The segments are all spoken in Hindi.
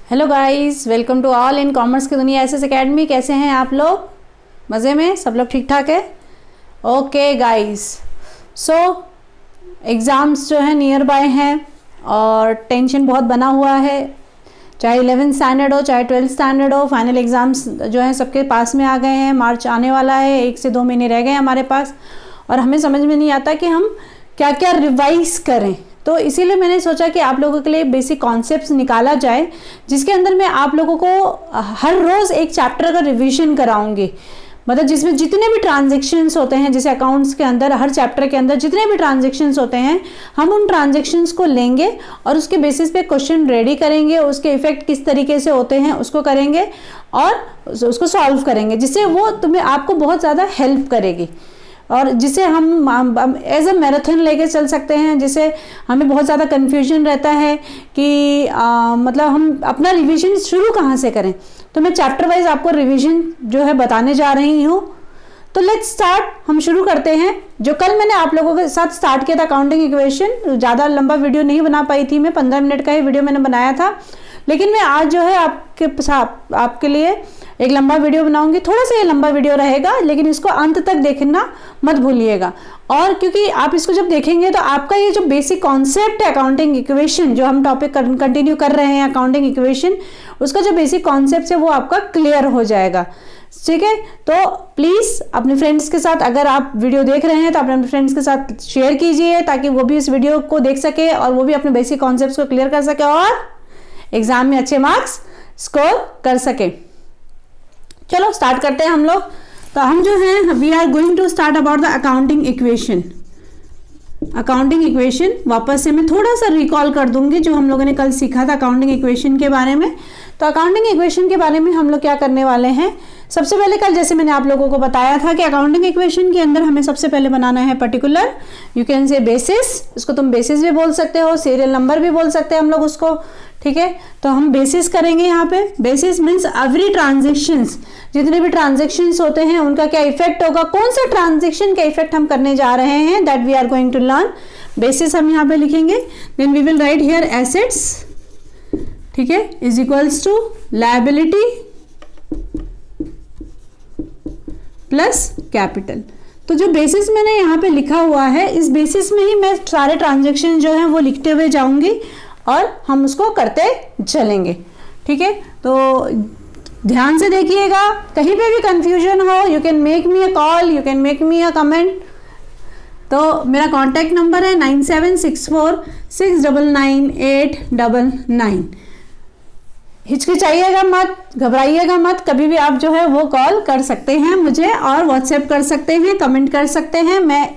Hello guys, welcome to all in commerce की दुनिया एसएस एकेडमी। कैसे हैं आप लोग? मज़े में? सब लोग ठीक ठाक है? ओके गाइस, सो एग्ज़ाम्स जो है नियर बाय हैं और टेंशन बहुत बना हुआ है। चाहे 11th स्टैंडर्ड हो, चाहे 12th स्टैंडर्ड हो, फाइनल एग्ज़ाम्स जो है सबके पास में आ गए हैं। मार्च आने वाला है, 1 से 2 महीने रह गए हमारे पास और हमें समझ में नहीं आता कि हम क्या क्या रिवाइज़ करें। तो इसीलिए मैंने सोचा कि आप लोगों के लिए बेसिक कॉन्सेप्ट्स निकाला जाए, जिसके अंदर मैं आप लोगों को हर रोज़ एक चैप्टर का रिवीजन कराऊंगी। मतलब जिसमें जितने भी ट्रांजैक्शंस होते हैं, जैसे अकाउंट्स के अंदर हर चैप्टर के अंदर जितने भी ट्रांजैक्शंस होते हैं, हम उन ट्रांजैक्शंस को लेंगे और उसके बेसिस पे क्वेश्चन रेडी करेंगे। उसके इफेक्ट किस तरीके से होते हैं उसको करेंगे और उसको सॉल्व करेंगे, जिससे वो आपको बहुत ज़्यादा हेल्प करेगी और जिसे हम एज अ मैराथन लेके चल सकते हैं। जिसे हमें बहुत ज़्यादा कन्फ्यूजन रहता है कि मतलब हम अपना रिवीजन शुरू कहाँ से करें, तो मैं चैप्टर वाइज आपको रिवीजन जो है बताने जा रही हूँ। तो लेट्स स्टार्ट, हम शुरू करते हैं। जो कल मैंने आप लोगों के साथ स्टार्ट किया था अकाउंटिंग इक्वेशन, ज़्यादा लंबा वीडियो नहीं बना पाई थी मैं, 15 मिनट का ही वीडियो मैंने बनाया था। लेकिन मैं आज जो है आपके लिए एक लंबा वीडियो बनाऊंगी। थोड़ा सा ये लंबा वीडियो रहेगा, लेकिन इसको अंत तक देखना मत भूलिएगा। और क्योंकि आप इसको जब देखेंगे तो आपका ये जो बेसिक कॉन्सेप्ट है अकाउंटिंग इक्वेशन, जो हम टॉपिक कंटिन्यू कर रहे हैं अकाउंटिंग इक्वेशन, उसका जो बेसिक कॉन्सेप्ट है वो आपका क्लियर हो जाएगा। ठीक है, तो प्लीज़ अपने फ्रेंड्स के साथ, अगर आप वीडियो देख रहे हैं तो अपने फ्रेंड्स के साथ शेयर कीजिए, ताकि वो भी इस वीडियो को देख सके और वो भी अपने बेसिक कॉन्सेप्ट को क्लियर कर सके और एग्जाम में अच्छे मार्क्स स्कोर कर सके। चलो स्टार्ट करते हैं हम लोग। तो हम जो हैं, we are going to start about the accounting equation. Accounting equation वापस से मैं थोड़ा सा रिकॉल कर दूंगी जो हम लोगों ने कल सीखा था अकाउंटिंग इक्वेशन के बारे में। तो अकाउंटिंग इक्वेशन के बारे में हम लोग क्या करने वाले हैं, सबसे पहले कल जैसे मैंने आप लोगों को बताया था कि अकाउंटिंग इक्वेशन के अंदर हमें सबसे पहले बनाना है particular, you can say basis, उसको तुम बेसिस भी बोल सकते हो, सीरियल नंबर भी बोल सकते हैं हम लोग उसको। ठीक है, तो हम बेसिस करेंगे यहाँ पे। बेसिस मीन्स एवरी ट्रांजेक्शन्स, जितने भी ट्रांजेक्शन्स होते हैं उनका क्या इफेक्ट होगा, कौन सा ट्रांजेक्शन का इफेक्ट हम करने जा रहे हैं, that we are going to learn. Basis हम यहाँ पे लिखेंगे, then we will write here assets, ठीक है, is equals to liability plus capital. तो जो बेसिस मैंने यहाँ पे लिखा हुआ है, इस बेसिस में ही मैं सारे ट्रांजेक्शन जो हैं वो लिखते हुए जाऊंगी और हम उसको करते चलेंगे। ठीक है, तो ध्यान से देखिएगा, कहीं पे भी कंफ्यूजन हो, you can make me a call, you can make me a comment. तो मेरा कॉन्टैक्ट नंबर है 9764699899। हिचकिचाइएगा मत, घबराइएगा मत, कभी भी आप जो है वो कॉल कर सकते हैं मुझे और व्हाट्सएप कर सकते हैं, कमेंट कर सकते हैं। मैं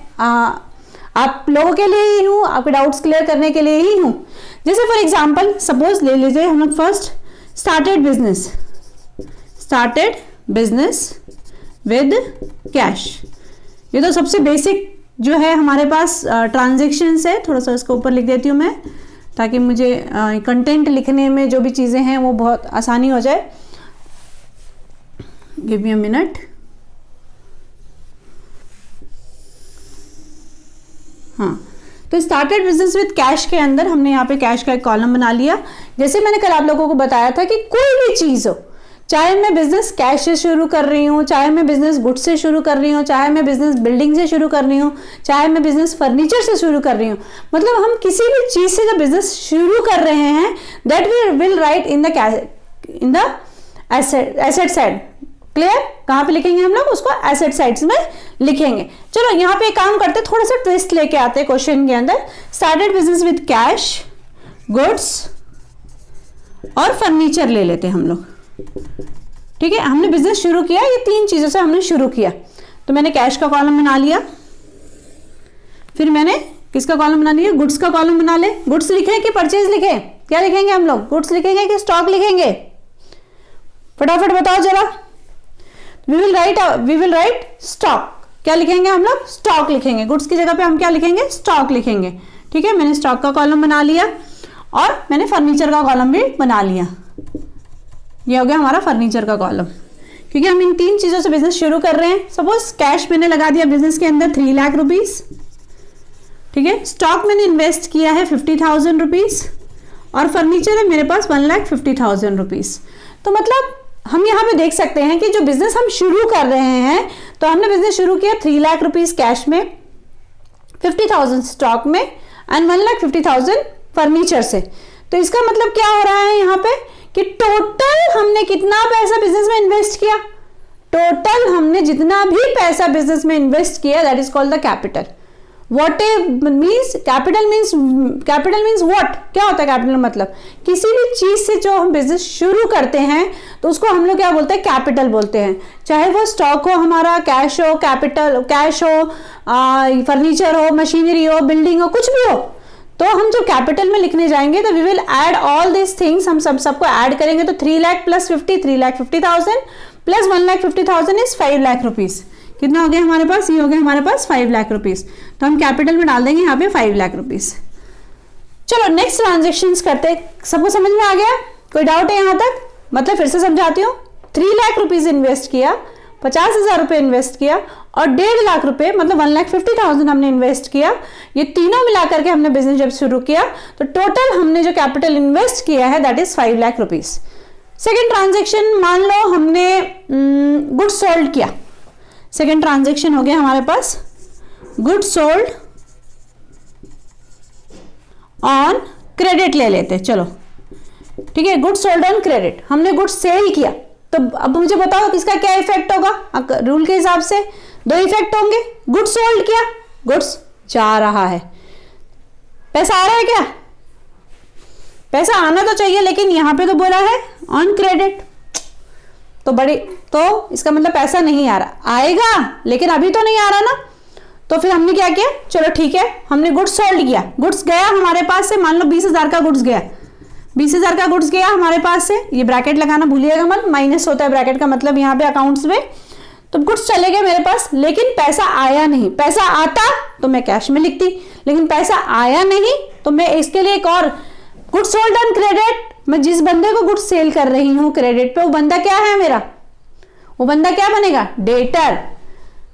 आप लोगों के लिए ही हूँ, आपके डाउट्स क्लियर करने के लिए ही हूँ। जैसे फॉर एग्जांपल सपोज ले लीजिए हम लोग first started business with cash. ये तो सबसे बेसिक जो है हमारे पास ट्रांजेक्शन्स है। थोड़ा सा इसको ऊपर लिख देती हूँ मैं, ताकि मुझे कंटेंट लिखने में जो भी चीज़ें हैं वो बहुत आसानी हो जाए। Give me a minute. हाँ, तो स्टार्टेड बिजनेस विद कैश के अंदर हमने यहाँ पे कैश का एक कॉलम बना लिया। जैसे मैंने कल आप लोगों को बताया था कि कोई भी चीज़ हो, चाहे मैं बिजनेस कैश से शुरू कर रही हूँ, चाहे मैं बिजनेस गुड्स से शुरू कर रही हूँ, चाहे मैं बिजनेस बिल्डिंग से शुरू कर रही हूँ, चाहे मैं बिजनेस फर्नीचर से शुरू कर रही हूँ, मतलब हम किसी भी चीज़ से जब बिजनेस शुरू कर रहे हैं, that we will write in the asset side. Clear? कहाँ पे लिखेंगे हम लोग उसको? एसेट साइड्स में लिखेंगे। चलो यहाँ पे एक काम करते, थोड़ा सा ट्विस्ट लेके आते हैं क्वेश्चन के अंदर। Started business with cash, goods और फर्नीचर ले लेते हैं हम लोग। ठीक है, हमने बिजनेस शुरू किया, ये 3 चीजों से हमने शुरू किया। तो मैंने कैश का कॉलम बना लिया, फिर मैंने किसका कॉलम बना लिया? गुड्स का कॉलम बना ले। गुड्स लिखे कि परचेज लिखे? क्या लिखेंगे हम लोग? गुड्स लिखेंगे कि स्टॉक लिखेंगे? फटाफट बताओ जरा। We will write stock. क्या लिखेंगे हम लोग? स्टॉक लिखेंगे। गुड्स की जगह पे हम क्या लिखेंगे? स्टॉक लिखेंगे। ठीक है, मैंने स्टॉक का कॉलम बना लिया और मैंने फर्नीचर का कॉलम भी बना लिया। ये हो गया हमारा फर्नीचर का कॉलम, क्योंकि हम इन 3 चीजों से बिजनेस शुरू कर रहे हैं। सपोज कैश मैंने लगा दिया बिजनेस के अंदर 3 लाख रुपीस। ठीक है, स्टॉक मैंने इन्वेस्ट किया है 50,000 रुपीज और फर्नीचर है मेरे पास 1,50,000 रुपीज़। तो मतलब हम यहाँ पे देख सकते हैं कि जो बिजनेस हम शुरू कर रहे हैं, तो हमने बिजनेस शुरू किया 3 लाख रुपीज़ कैश में, 50,000 स्टॉक में एंड 1,50,000 फर्नीचर से। तो इसका मतलब क्या हो रहा है यहाँ पे कि टोटल हमने कितना पैसा बिजनेस में इन्वेस्ट किया, टोटल हमने जितना भी पैसा बिजनेस में इन्वेस्ट किया that is called the capital. What means capital means what, क्या होता है कैपिटल मतलब किसी भी चीज से जो हम बिजनेस शुरू करते हैं तो उसको हम लोग क्या बोलते हैं, कैपिटल बोलते हैं। चाहे वो स्टॉक हो, हमारा कैश हो, कैश हो, फर्नीचर हो, मशीनरी हो, बिल्डिंग हो, कुछ भी हो, तो हम जब कैपिटल में लिखने जाएंगे तो we will add all this things, हम सबको ऐड करेंगे। तो 3 lakh plus 3,50,000 plus 1,50,000 is 5 lakh rupees. कितना हो गया हमारे पास, ये हो गया हमारे पास 5 लाख रुपीज। तो हम कैपिटल में डाल देंगे यहाँ पे 5 लाख रुपीज। चलो नेक्स्ट ट्रांजेक्शन करते, सबको समझ में आ गया, कोई डाउट है यहाँ तक? मतलब फिर से समझाती हूँ, 3 लाख रुपीज इन्वेस्ट किया, 50,000 रुपये इन्वेस्ट किया और 1.5 लाख रुपए मतलब 1,50,000 हमने इन्वेस्ट किया। ये तीनों मिलाकर के हमने बिजनेस जब शुरू किया तो टोटल हमने जो कैपिटल इन्वेस्ट किया है that is 5 lakh rupees. Second transaction, मान लो हमने गुड्स सोल्ड किया, सेकेंड ट्रांजेक्शन हो गया हमारे पास गुड्स सोल्ड ऑन क्रेडिट ले लेते हैं। चलो ठीक है, गुड्स सोल्ड ऑन क्रेडिट, हमने गुड्स सेल किया। तो अब मुझे बताओ किसका क्या इफेक्ट होगा, रूल के हिसाब से 2 इफेक्ट होंगे। गुड्स सोल्ड किया, गुड्स जा रहा है, पैसा आ रहा है क्या? पैसा आना तो चाहिए, लेकिन यहां पे तो बोला है ऑन क्रेडिट, तो इसका मतलब पैसा नहीं आ रहा, आएगा लेकिन अभी तो नहीं आ रहा ना। तो फिर हमने क्या किया, चलो ठीक है, हमने गुड्स सोल्ड किया, गुड्स गया हमारे पास से, मान लो 20,000 का गुड्स गया, 20,000 का गुड्स गया हमारे पास से, ये ब्रैकेट लगाना भूलिएगा मत, माइनस होता है ब्रैकेट का मतलब यहाँ पे अकाउंट्स में। तो गुड्स चले गए मेरे पास, लेकिन पैसा आया नहीं। पैसा आता तो मैं कैश में लिखती, लेकिन पैसा आया नहीं, तो मैं इसके लिए एक और गुड्स सोल्ड ऑन क्रेडिट, मैं जिस बंदे को गुड्स सेल कर रही हूँ क्रेडिट पे, वो बंदा क्या है मेरा, वो बंदा क्या बनेगा, डेटर।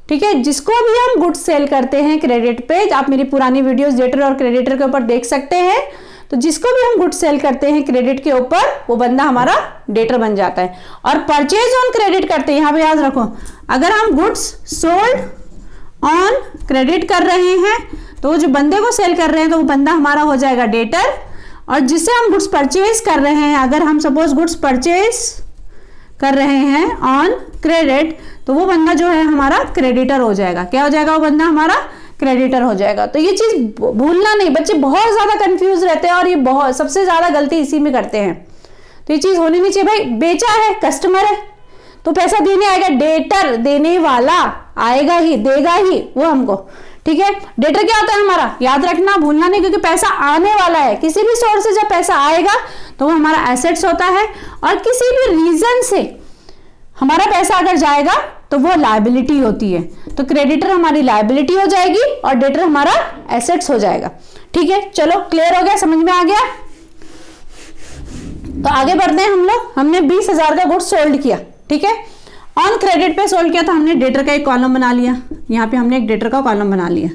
ठीक है, जिसको भी हम गुड्स सेल करते हैं क्रेडिट पे, आप मेरी पुरानी वीडियोस डेटर और क्रेडिटर के ऊपर देख सकते हैं, तो जिसको भी हम गुड्स सेल करते हैं क्रेडिट के ऊपर वो बंदा हमारा डेटर बन जाता है। और परचेज ऑन क्रेडिट करते हैं, यहां पे याद रखो, अगर हम गुड्स सोल्ड ऑन क्रेडिट कर रहे हैं तो जो बंदे को सेल कर रहे हैं तो वो बंदा हमारा हो जाएगा डेटर, और जिससे हम गुड्स परचेज कर रहे हैं, अगर हम सपोज गुड्स परचेज कर रहे हैं ऑन क्रेडिट तो वो बंदा जो है हमारा क्रेडिटर हो जाएगा। क्या हो जाएगा, वो बंदा हमारा क्रेडिटर हो जाएगा। तो ये चीज भूलना नहीं, बच्चे बहुत ज्यादा कंफ्यूज रहते हैं और ये बहुत सबसे ज्यादा गलती इसी में करते हैं। तो ये चीज होनी नहीं चाहिए। भाई बेचा है, कस्टमर है तो पैसा देने आएगा, डेटर देने वाला आएगा ही, देगा ही वो हमको। ठीक है, डेटर क्या होता है हमारा, याद रखना, भूलना नहीं, क्योंकि पैसा आने वाला है। किसी भी सोर्स से जब पैसा आएगा तो वो हमारा एसेट्स होता है, और किसी भी रीजन से हमारा पैसा अगर जाएगा तो वो लायबिलिटी होती है। तो क्रेडिटर हमारी लायबिलिटी हो जाएगी और डेटर हमारा एसेट्स हो जाएगा। ठीक है, चलो क्लियर हो गया, समझ में आ गया। तो आगे बढ़ते हैं हम लोग। हमने 20,000 का गुड्स सोल्ड किया, ठीक है, ऑन क्रेडिट पे सोल्ड किया, तो हमने डेटर का एक कॉलम बना लिया, यहाँ पे हमने एक डेटर का कॉलम बना लिया।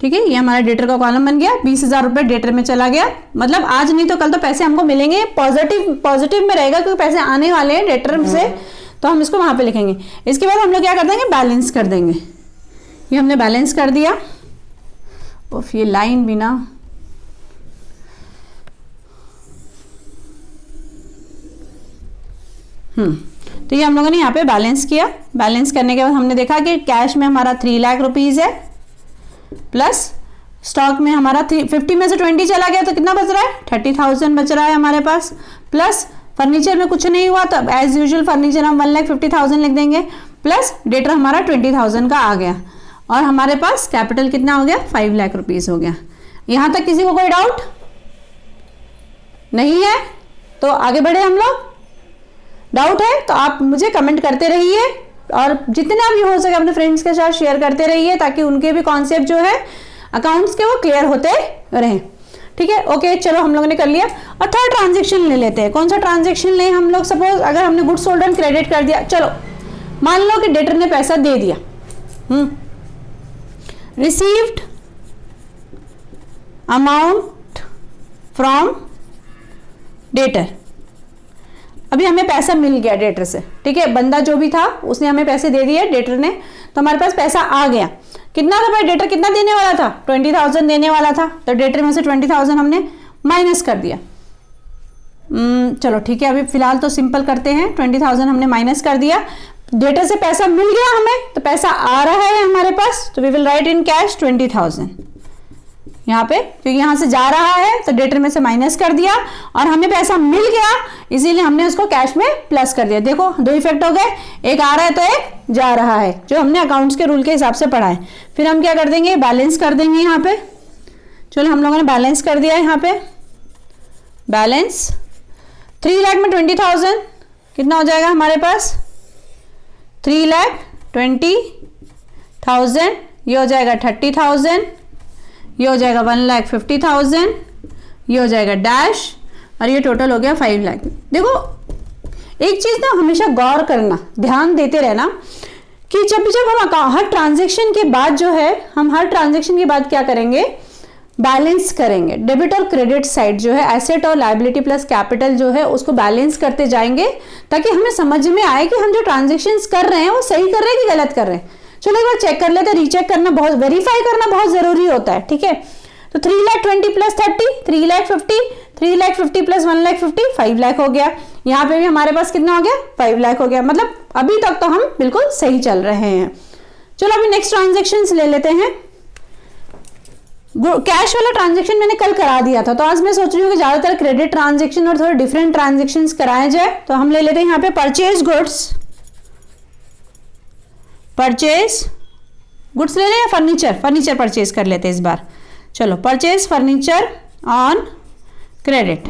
ठीक है, ये हमारा डेटर का कॉलम बन गया। 20,000 रुपए डेटर में चला गया, मतलब आज नहीं तो कल तो पैसे हमको मिलेंगे, पॉजिटिव में रहेगा क्योंकि पैसे आने वाले हैं डेटर से, तो हम इसको वहां पे लिखेंगे। इसके बाद हम लोग क्या कर देंगे, बैलेंस कर देंगे। ये हमने बैलेंस कर दिया, उफ ये लाइन भी ना, तो ये हम लोगों ने यहाँ पे बैलेंस किया। बैलेंस करने के बाद हमने देखा कि कैश में हमारा 3 लाख रुपीज है, प्लस स्टॉक में हमारा 50 में से 20 चला गया तो कितना बच रहा है, 30,000 बच रहा है हमारे पास। प्लस फर्नीचर में कुछ नहीं हुआ तो एज यूजुअल फर्नीचर हम 1,50,000 लिख देंगे, प्लस डेटर हमारा 20,000 का आ गया, और हमारे पास कैपिटल कितना हो गया, 5 लाख रुपीज हो गया। यहां तक किसी को कोई डाउट नहीं है? तो आगे बढ़े हम लोग। डाउट है तो आप मुझे कमेंट करते रहिए, और जितना भी हो सके अपने फ्रेंड्स के साथ शेयर करते रहिए, ताकि उनके भी कॉन्सेप्ट जो है अकाउंट्स के वो क्लियर होते रहें। ठीक है, ओके, चलो हम लोगों ने कर लिया। और थर्ड ट्रांजेक्शन ले लेते हैं। कौन सा ट्रांजेक्शन लें हम लोग? सपोज अगर हमने गुड्स सोल्ड ऑन क्रेडिट कर दिया, चलो मान लो कि डेटर ने पैसा दे दिया, रिसीव्ड अमाउंट फ्रॉम डेटर। अभी हमें पैसा मिल गया डेटर से, ठीक है, बंदा जो भी था उसने हमें पैसे दे दिए डेटर ने, तो हमारे पास पैसा आ गया। कितना था भाई, डेटर कितना देने वाला था, 20,000 देने वाला था, तो डेटर में से 20,000 हमने माइनस कर दिया। चलो ठीक है, अभी फिलहाल तो सिंपल करते हैं, 20,000 हमने माइनस कर दिया, डेटर से पैसा मिल गया हमें, तो पैसा आ रहा है हमारे पास, तो we will write in cash 20,000 यहाँ पे, क्योंकि यहाँ से जा रहा है तो डेटर में से माइनस कर दिया और हमें पैसा मिल गया, इसीलिए हमने उसको कैश में प्लस कर दिया। देखो दो इफेक्ट हो गए, एक आ रहा है तो एक जा रहा है, जो हमने अकाउंट्स के रूल के हिसाब से पढ़ा है। फिर हम क्या कर देंगे, बैलेंस कर देंगे यहाँ पे। चलो हम लोगों ने बैलेंस कर दिया यहाँ पे, बैलेंस 3 लाख में 20,000 कितना हो जाएगा हमारे पास, 3,20,000, ये हो जाएगा 30,000, ये हो जाएगा 1,50,000, ये हो जाएगा डैश, और ये टोटल हो गया 5 लाख। देखो एक चीज ना हमेशा गौर करना, ध्यान देते रहना कि जब हम हर ट्रांजेक्शन के बाद जो है, हम हर ट्रांजेक्शन के बाद क्या करेंगे, बैलेंस करेंगे। डेबिट और क्रेडिट साइड जो है, एसेट और लायबिलिटी प्लस कैपिटल जो है, उसको बैलेंस करते जाएंगे ताकि हमें समझ में आए कि हम जो ट्रांजेक्शन्स कर रहे हैं वो सही कर रहे हैं कि गलत कर रहे हैं। चलो एक बार चेक कर लेते हैं, रीचेक करना बहुत, वेरीफाई करना बहुत जरूरी होता है, ठीक है। तो 3,20,000 प्लस 30, 3,50,000, 3,50,000 प्लस 1,50,000, 5 लाख हो गया। यहाँ पे भी हमारे पास कितना हो गया, 5 लाख हो गया। मतलब अभी तक तो हम बिल्कुल सही चल रहे हैं। चलो अभी नेक्स्ट ट्रांजेक्शन ले लेते हैं। कैश वाला ट्रांजेक्शन मैंने कल करा दिया था, तो आज मैं सोच रही हूँ कि ज्यादातर क्रेडिट ट्रांजेक्शन और थोड़े डिफरेंट ट्रांजेक्शन कराए जाए। तो हम ले लेते हैं यहाँ पे परचेज गुड्स, परचेज गुड्स ले लें या फर्नीचर, फर्नीचर परचेज कर लेते हैं इस बार। चलो परचेज फर्नीचर ऑन क्रेडिट।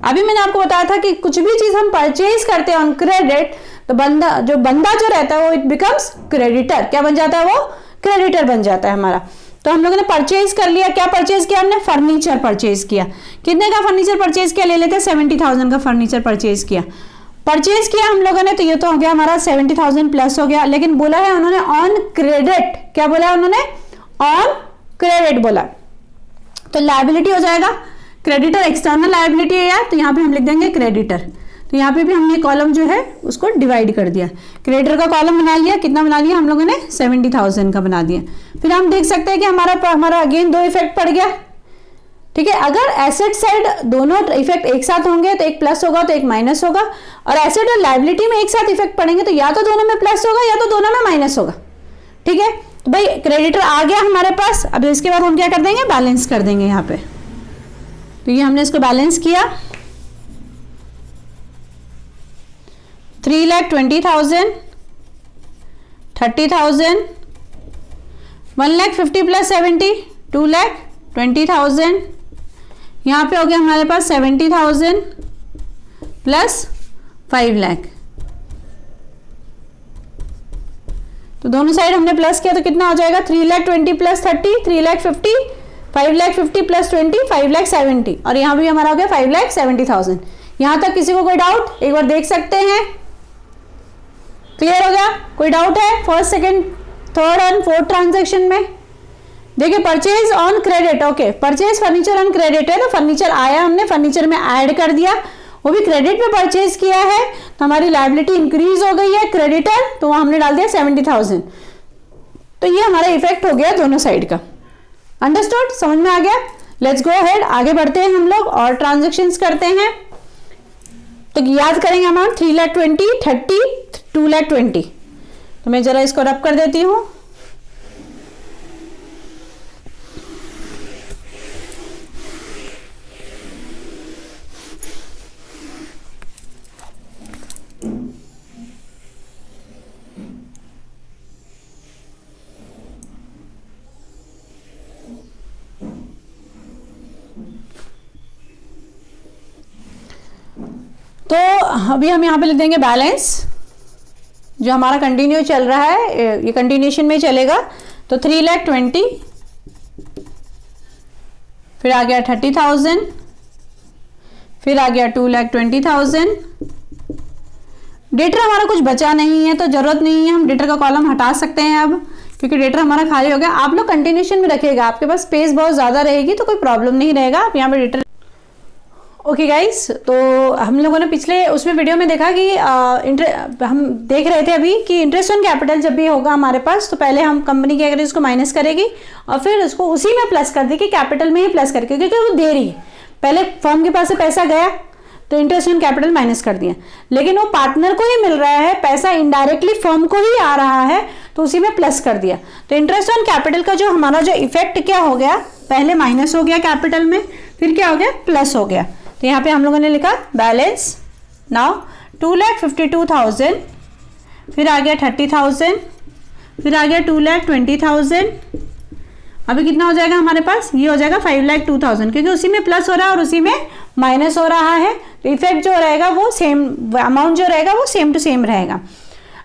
अभी मैंने आपको बताया था कि कुछ भी चीज हम परचेज करते हैं ऑन क्रेडिट तो बंदा जो रहता है वो इट बिकम्स क्रेडिटर। क्या बन जाता है, वो क्रेडिटर बन जाता है हमारा। तो हम लोगों ने परचेज कर लिया, क्या परचेज किया हमने, फर्नीचर परचेज किया। कितने का फर्नीचर परचेज किया, ले लेते हैं 70,000 का फर्नीचर परचेज किया। परचेज किया हम लोगों ने, तो ये तो हो गया हमारा 70,000 प्लस हो गया। लेकिन बोला है उन्होंने ऑन क्रेडिट, क्या बोला है उन्होंने, ऑन क्रेडिट बोला, तो लायबिलिटी हो जाएगा। क्रेडिटर एक्सटर्नल लायबिलिटी है यार, तो यहाँ पे हम लिख देंगे क्रेडिटर। तो यहाँ पे भी हमने कॉलम जो है उसको डिवाइड कर दिया, क्रेडिटर का कॉलम बना लिया। कितना बना लिया हम लोगों ने, 70,000 का बना दिया। फिर हम देख सकते हैं कि हमारा अगेन दो इफेक्ट पड़ गया, ठीक है। अगर एसेट साइड दोनों इफेक्ट एक साथ होंगे तो एक प्लस होगा तो एक माइनस होगा, और एसेट और लायबिलिटी में एक साथ इफेक्ट पड़ेंगे तो या तो दोनों में प्लस होगा या तो दोनों में माइनस होगा, ठीक है। तो भाई क्रेडिटर आ गया हमारे पास। अब इसके बाद हम क्या कर देंगे, बैलेंस कर देंगे यहाँ पे। तो ये हमने इसको बैलेंस किया, 3,20,000, 30,000, 1,50,000 प्लस 70, 2,20,000। यहाँ पे हो गया हमारे पास 70,000 प्लस 5 लाख। तो दोनों साइड हमने प्लस किया तो कितना हो जाएगा, 3,20,000 प्लस 30, 3,50,000, 5,50,000 प्लस 20, 5,70,000। और यहाँ भी हमारा हो गया 5,70,000। यहाँ तक किसी को कोई डाउट, एक बार देख सकते हैं, क्लियर हो गया, कोई डाउट है first, second, third and fourth transaction में। देखिए purchase on credit, okay, purchase furniture on credit है, तो फर्नीचर आया, हमने फर्नीचर में ऐड कर दिया, वो भी क्रेडिट पे परचेज किया है, तो हमारी लायबिलिटी इंक्रीज हो गई है क्रेडिटर, तो वहां हमने डाल दिया 70,000। तो ये हमारा इफेक्ट हो गया दोनों साइड का। अंडरस्टूड, समझ में आ गया। लेट्स गो अहेड, आगे बढ़ते हैं हम लोग और ट्रांजेक्शन्स करते हैं। तो याद करेंगे अमाउंट 3,20,000, 30, 2,20,000। तो मैं जरा इसको रब कर देती हूँ। तो अभी हम यहाँ पे लिख देंगे बैलेंस, जो हमारा कंटिन्यू चल रहा है, ये कंटिन्यूशन में चलेगा। तो 3,20,000, फिर आ गया 30,000, फिर आ गया 2,20,000। डेटर हमारा कुछ बचा नहीं है तो जरूरत नहीं है, हम डेटर का कॉलम हटा सकते हैं अब, क्योंकि डेटा हमारा खाली हो गया। आप लोग कंटिन्यूशन में रखिएगा, आपके पास स्पेस बहुत ज़्यादा रहेगी तो कोई प्रॉब्लम नहीं रहेगा, आप यहाँ पे डेटा। ओके गाइस, तो हम लोगों ने पिछले उसमें वीडियो में देखा कि हम देख रहे थे अभी कि इंटरेस्ट ऑन कैपिटल जब भी होगा हमारे पास, तो पहले हम कंपनी क्या करें, उसको माइनस करेगी और फिर उसको उसी में प्लस कर देगी, कैपिटल में ही प्लस करके, क्योंकि वो दे रही है। पहले फर्म के पास से पैसा गया तो इंटरेस्ट ऑन कैपिटल माइनस कर दिया, लेकिन वो पार्टनर को ही मिल रहा है पैसा, इनडायरेक्टली फर्म को ही आ रहा है, तो उसी में प्लस कर दिया। तो इंटरेस्ट ऑन कैपिटल का जो हमारा जो इफेक्ट क्या हो गया, पहले माइनस हो गया कैपिटल में, फिर क्या हो गया, प्लस हो गया। तो यहाँ पे हम लोगों ने लिखा बैलेंस नाउ 2,52,000, फिर आ गया 30,000, फिर आ गया 2,20,000। अभी कितना हो जाएगा हमारे पास, ये हो जाएगा 5,02,000, क्योंकि उसी में प्लस हो रहा है और उसी में माइनस हो रहा है, तो इफेक्ट जो रहेगा वो सेम, अमाउंट जो रहेगा वो सेम टू सेम रहेगा।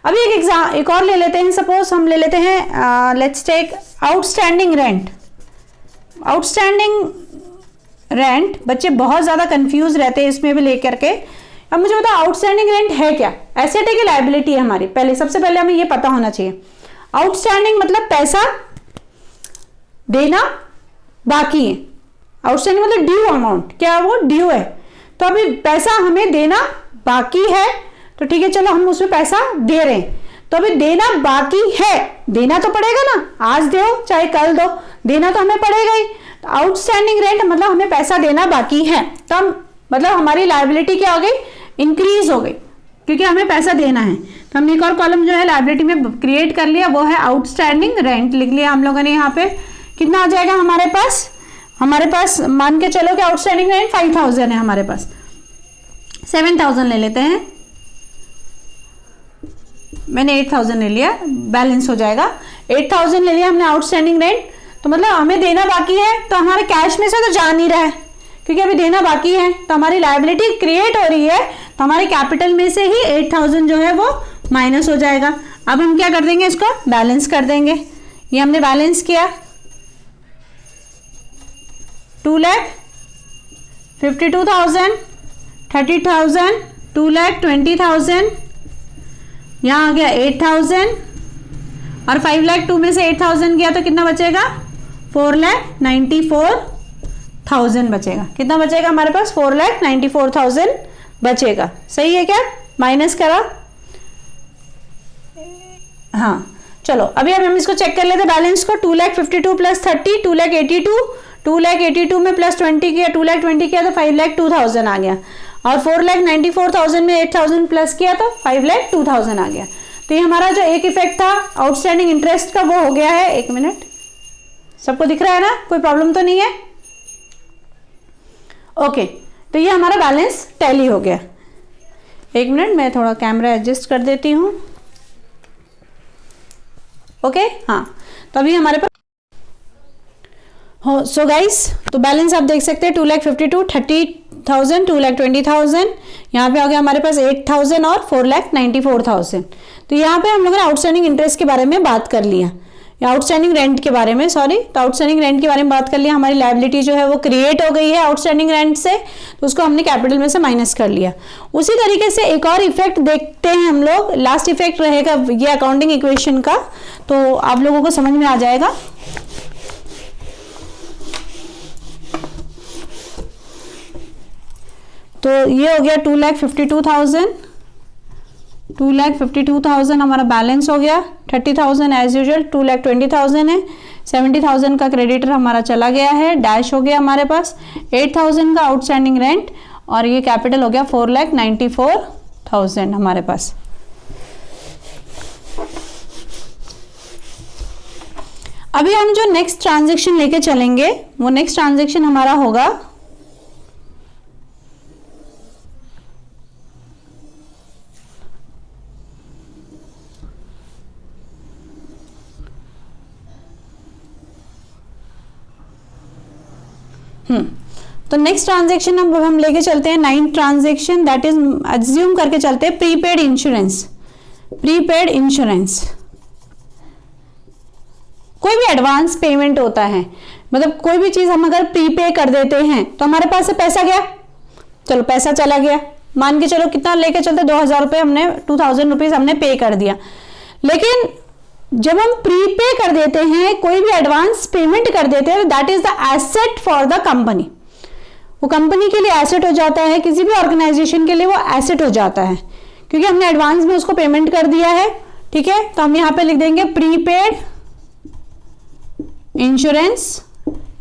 अभी एक और ले लेते हैं, सपोज हम ले लेते हैं, let's take outstanding rent. Outstanding rent, बच्चे बहुत ज़्यादा कंफ्यूज रहते हैं इसमें भी लेकर के। अब मुझे बताओ आउटस्टैंडिंग रेंट है क्या, एसेट है कि लायबिलिटी है हमारी, पहले सबसे पहले हमें ये पता होना चाहिए। आउटस्टैंडिंग मतलब पैसा देना बाकी है, आउटस्टैंडिंग मतलब ड्यू अमाउंट, क्या वो ड्यू है, तो अभी पैसा हमें देना बाकी है, तो ठीक है चलो हम उसमें पैसा दे रहे हैं, तो अभी देना बाकी है, देना तो पड़ेगा ना, आज दो चाहे कल दो, देना तो हमें पड़ेगा ही। तो आउटस्टैंडिंग रेंट मतलब हमें पैसा देना बाकी है, तो मतलब हमारी लायबिलिटी क्या हो गई, इंक्रीज हो गई, क्योंकि हमें पैसा देना है। तो हमने एक और कॉलम जो है लायबिलिटी में क्रिएट कर लिया, वो है आउटस्टैंडिंग रेंट, लिख लिया हम लोगों ने। यहाँ पे कितना आ जाएगा हमारे पास मान के चलो कि आउटस्टैंडिंग रेंट 5,000 है हमारे पास, 7,000 ले लेते हैं, मैंने 8,000 ले लिया, बैलेंस हो जाएगा। 8,000 ले लिया हमने आउटस्टैंडिंग रेंट, तो मतलब हमें देना बाकी है, तो हमारे कैश में से तो जा नहीं रहा है, क्योंकि अभी देना बाकी है, तो हमारी लायबिलिटी क्रिएट हो रही है, तो हमारे कैपिटल में से ही 8,000 जो है वो माइनस हो जाएगा। अब हम क्या कर देंगे, इसको बैलेंस कर देंगे। ये हमने बैलेंस किया, 2,52,000, 30,000, 2,20,000, यहाँ आ गया 8,000 और 5,02,000 में से 8,000 गया तो कितना बचेगा, 4,94,000 बचेगा। कितना बचेगा हमारे पास, 4,94,000 बचेगा। सही है क्या, माइनस करा, हाँ चलो अभी हम इसको चेक कर लेते बैलेंस को। 2,52,000 प्लस 30, 2,82,000, 2,82,000 में प्लस 20 किया, 2,20,000 किया तो 5,02,000 आ गया, और 4,94,000 में 8,000 प्लस किया तो 5,02,000 आ गया। तो ये हमारा जो एक इफेक्ट था आउटस्टैंडिंग इंटरेस्ट का वो हो गया है। एक मिनट, सबको दिख रहा है ना, कोई प्रॉब्लम तो नहीं है, ओके। तो ये हमारा बैलेंस टैली हो गया। एक मिनट, मैं थोड़ा कैमरा एडजस्ट कर देती हूँ, ओके हाँ। तो अभी हमारे पास हो, सो गाइस, तो बैलेंस आप देख सकते हैं 2,52,000, 30,000, 2,20,000, यहाँ पे आ गया हमारे पास 8,000 और 4,94,000। तो यहाँ पे हम लोगों ने आउटस्टैंडिंग इंटरेस्ट के बारे में बात कर लिया, या आउटस्टैंडिंग रेंट के बारे में, सॉरी, तो आउटस्टैंडिंग रेंट के बारे में बात कर लिया। हमारी लायबिलिटी जो है वो क्रिएट हो गई है आउटस्टैंडिंग रेंट से, तो उसको हमने कैपिटल में से माइनस कर लिया। उसी तरीके से एक और इफेक्ट देखते हैं हम लोग, लास्ट इफेक्ट रहेगा ये अकाउंटिंग इक्वेशन का, तो आप लोगों को समझ में आ जाएगा। तो ये हो गया 2,52,000, 2,52,000 हमारा बैलेंस हो गया। 30,000 एज यूजुअल, 2,20,000 है, 70,000 का क्रेडिटर हमारा चला गया है, डैश हो गया हमारे पास, 8,000 का आउटस्टैंडिंग रेंट, और ये कैपिटल हो गया 4,94,000 हमारे पास। अभी हम जो नेक्स्ट ट्रांजेक्शन लेके चलेंगे, वो नेक्स्ट ट्रांजेक्शन हमारा होगा तो नेक्स्ट ट्रांजेक्शन हम लेके चलते हैं 9th transaction, that is assume करके चलते हैं प्रीपेड इंश्योरेंस। प्रीपेड इंश्योरेंस कोई भी एडवांस पेमेंट होता है, मतलब कोई भी चीज हम अगर प्रीपे कर देते हैं तो हमारे पास से पैसा गया, चलो पैसा चला गया, मान के चलो कितना लेके चलते 2,000 रुपये हमने 2,000 रुपीज हमने पे कर दिया, लेकिन जब हम प्रीपे कर देते हैं, कोई भी एडवांस पेमेंट कर देते हैं, that is the asset for the company. वो कंपनी के लिए एसेट हो जाता है, किसी भी ऑर्गेनाइजेशन के लिए वो एसेट हो जाता है, क्योंकि हमने एडवांस में उसको पेमेंट कर दिया है। ठीक है, तो हम यहाँ पे लिख देंगे प्रीपेड इंश्योरेंस,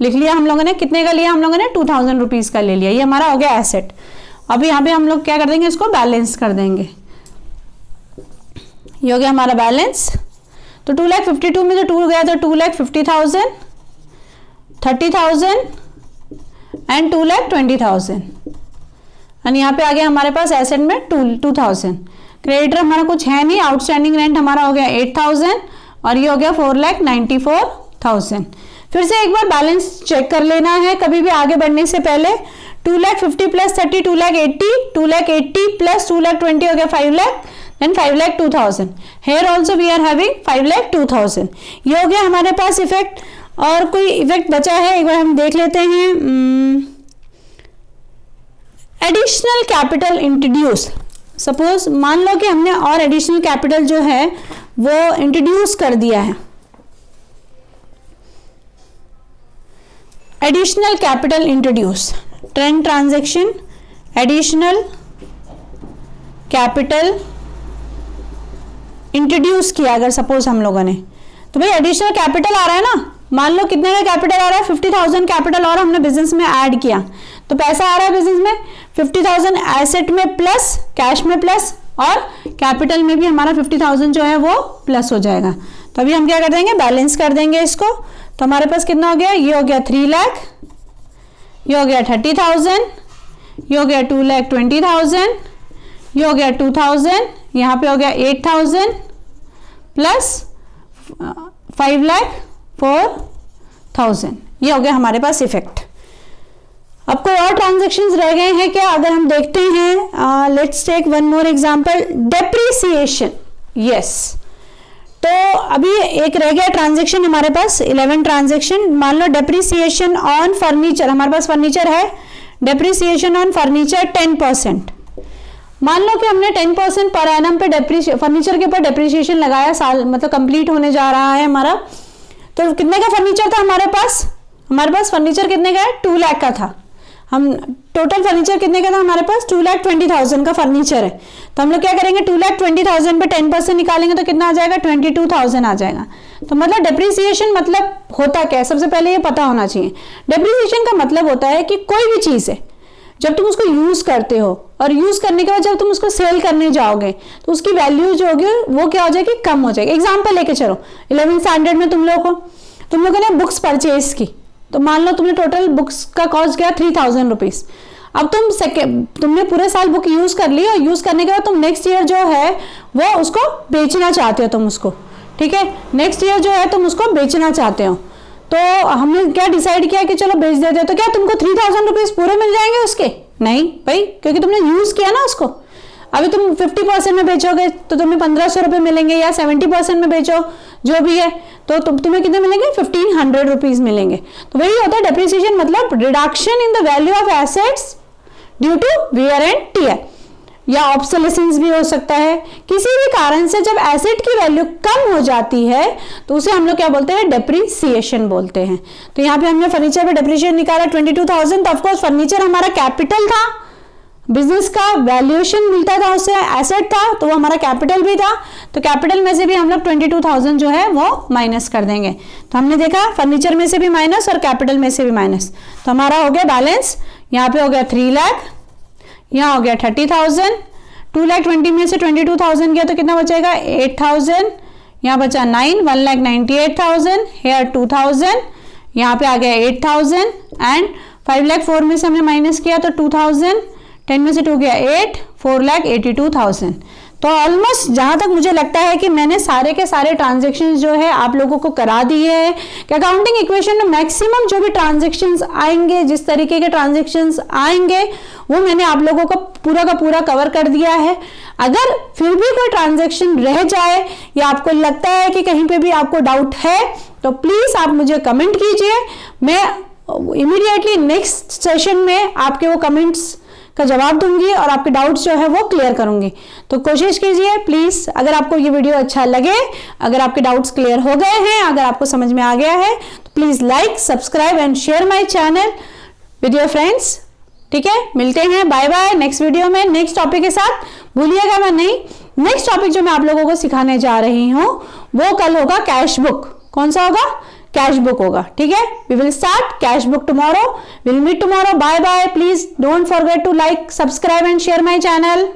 लिख लिया हम लोगों ने। कितने का लिया हम लोगों ने? 2000 रुपीज का ले लिया, ये हमारा हो गया एसेट। अब यहाँ पे हम लोग क्या कर देंगे, इसको बैलेंस कर देंगे। ये हो गया हमारा बैलेंस। तो 2,52,000 में जो 2 गया तो 2,50,000, 30,000 एंड 2,20,000। और यहाँ पे आ गया हमारे पास एसेट में 2,000। क्रेडिटर हमारा कुछ है नहीं, आउटस्टैंडिंग रेंट हमारा हो गया 8,000 और ये हो गया 4,94,000। फिर से एक बार बैलेंस चेक कर लेना है कभी भी आगे बढ़ने से पहले। 2,50,000 प्लस 30 2,80,000, 2,80,000 प्लस 2,20,000 हो गया 5 lakh, then 5,02,000। Here also we are having 5,02,000। ये हो गया हमारे पास इफेक्ट। और कोई इफेक्ट बचा है, एक बार हम देख लेते हैं। Additional capital introduce. सपोज मान लो कि हमने और एडिशनल कैपिटल जो है वो इंट्रोड्यूस कर दिया है। Additional capital introduce, trend transaction, additional capital introduce किया अगर सपोज हम लोगों ने, तो भाई एडिशनल कैपिटल आ रहा है ना। मान लो कितने का कैपिटल आ रहा है? 50,000 कैपिटल और हमने बिजनेस में ऐड किया, तो पैसा आ रहा है बिजनेस में 50,000 एसेट में प्लस, कैश में प्लस, और कैपिटल में भी हमारा 50,000 जो है वो प्लस हो जाएगा। तो अभी हम क्या कर देंगे, बैलेंस कर देंगे इसको। तो हमारे पास कितना हो गया? ये हो गया 3 लाख, ये हो गया 30,000, ये हो गया 2,20,000, ये हो गया 2,000, यहाँ पे हो गया 8,000 प्लस 5,04,000। ये हो गया हमारे पास इफेक्ट। अब कोई और ट्रांजैक्शंस रह गए हैं क्या? अगर हम देखते हैं, let's take one more example, depreciation. Yes, तो अभी एक रह गया ट्रांजैक्शन हमारे पास, 11 ट्रांजैक्शन। मान लो डेप्रिसिएशन ऑन फर्नीचर, हमारे पास फर्नीचर है, डेप्रिसिएशन ऑन फर्नीचर 10%। मान लो कि हमने 10% पर एनम पे फर्नीचर के ऊपर डेप्रिसिएशन लगाया, साल मतलब कंप्लीट होने जा रहा है हमारा। तो कितने का फर्नीचर था हमारे पास? हमारे पास फर्नीचर कितने का है? 2 लाख का था। हम टोटल फर्नीचर कितने का था हमारे पास? 2,20,000 का फर्नीचर है। तो हम लोग क्या करेंगे, 2,20,000 पे 10% निकालेंगे तो कितना आ जाएगा? 22,000 आ जाएगा। तो मतलब डेप्रिसिएशन मतलब होता क्या है, सबसे पहले ये पता होना चाहिए। डेप्रिसिएशन का मतलब होता है कि कोई भी चीज है, जब तुम उसको यूज करते हो और यूज करने के बाद जब तुम उसको सेल करने जाओगे तो उसकी वैल्यू जो होगी वो क्या हो जाएगी? कम हो जाएगी। एग्जाम्पल लेके चलो, 11th स्टैंडर्ड में तुम लोगों ने बुक्स परचेज की, तो मान लो तुमने टोटल बुक्स का कॉस्ट गया 3,000 रुपीज। अब तुमने पूरे साल बुक यूज कर ली और यूज करने के बाद तुम नेक्स्ट ईयर जो है वो उसको बेचना चाहते हो, तुम उसको, ठीक है, नेक्स्ट ईयर जो है तुम उसको बेचना चाहते हो। तो हमने क्या डिसाइड किया कि चलो बेच देते हो, तो क्या तुमको 3,000 रुपीज पूरे मिल जाएंगे उसके? नहीं भाई, क्योंकि तुमने यूज किया ना उसको। अभी तुम 50% में बेचोगे तो तुम्हें 1,500 रुपये मिलेंगे, या 70% में बेचो जो भी है तो तुम्हें कितने मिलेंगे? 1,500 रुपीज मिलेंगे। तो वही होता है डेप्रिसिएशन, मतलब reduction in the value of assets due to wear and tear, या ऑब्सोलेसेंस भी हो सकता है। किसी भी कारण से जब एसेट की वैल्यू कम हो जाती है तो उसे हम लोग क्या बोलते हैं? डेप्रिसिएशन बोलते हैं। तो यहाँ पे हमने फर्नीचर पे डेप्रिसिएशन निकाला 22,000, तो ऑफकोर्स फर्नीचर हमारा कैपिटल था, बिजनेस का वैल्यूएशन मिलता था उससे, एसेट था तो वो हमारा कैपिटल भी था। तो कैपिटल में से भी हम लोग 22,000 जो है वो माइनस कर देंगे। तो हमने देखा फर्नीचर में से भी माइनस और कैपिटल में से भी माइनस, तो हमारा हो गया बैलेंस। यहाँ पे हो गया 3 लाख, यहाँ हो गया 30,000, 2,20,000 में से 22,000 गया तो कितना बचेगा? 8,000, यहाँ बचा 9, 1,98,000, हेयर 2,000, यहाँ पे आ गया 8,000 एंड 5,04,000 में से हमने माइनस किया तो 2,000, 10 में से 2 गया 8, 4,82,000। तो ऑलमोस्ट जहां तक मुझे लगता है कि मैंने सारे के सारे ट्रांजेक्शन्स जो है आप लोगों को करा दिए हैं कि अकाउंटिंग इक्वेशन में मैक्सिमम जो भी ट्रांजेक्शन्स आएंगे, जिस तरीके के ट्रांजेक्शन्स आएंगे वो मैंने आप लोगों को पूरा का पूरा कवर कर दिया है। अगर फिर भी कोई ट्रांजेक्शन रह जाए या आपको लगता है कि कहीं पे भी आपको डाउट है तो प्लीज आप मुझे कमेंट कीजिए, मैं इमीडिएटली नेक्स्ट सेशन में आपके वो कमेंट्स का जवाब दूंगी और आपके डाउट्स जो है वो क्लियर करूंगी। तो कोशिश कीजिए प्लीज, अगर आपको ये वीडियो अच्छा लगे, अगर आपके डाउट्स क्लियर हो गए हैं, अगर आपको समझ में आ गया है, तो please like, subscribe and share my channel with your friends. ठीक है, मिलते हैं, बाय बाय नेक्स्ट वीडियो में नेक्स्ट टॉपिक के साथ। भूलिएगा मैं नहीं, नेक्स्ट टॉपिक जो मैं आप लोगों को सिखाने जा रही हूं वो कल होगा कैश बुक। कौन सा होगा? कैश बुक होगा। ठीक है, we will start cash book tomorrow. Will meet tomorrow. Bye bye. Please don't forget to like, subscribe and share my channel.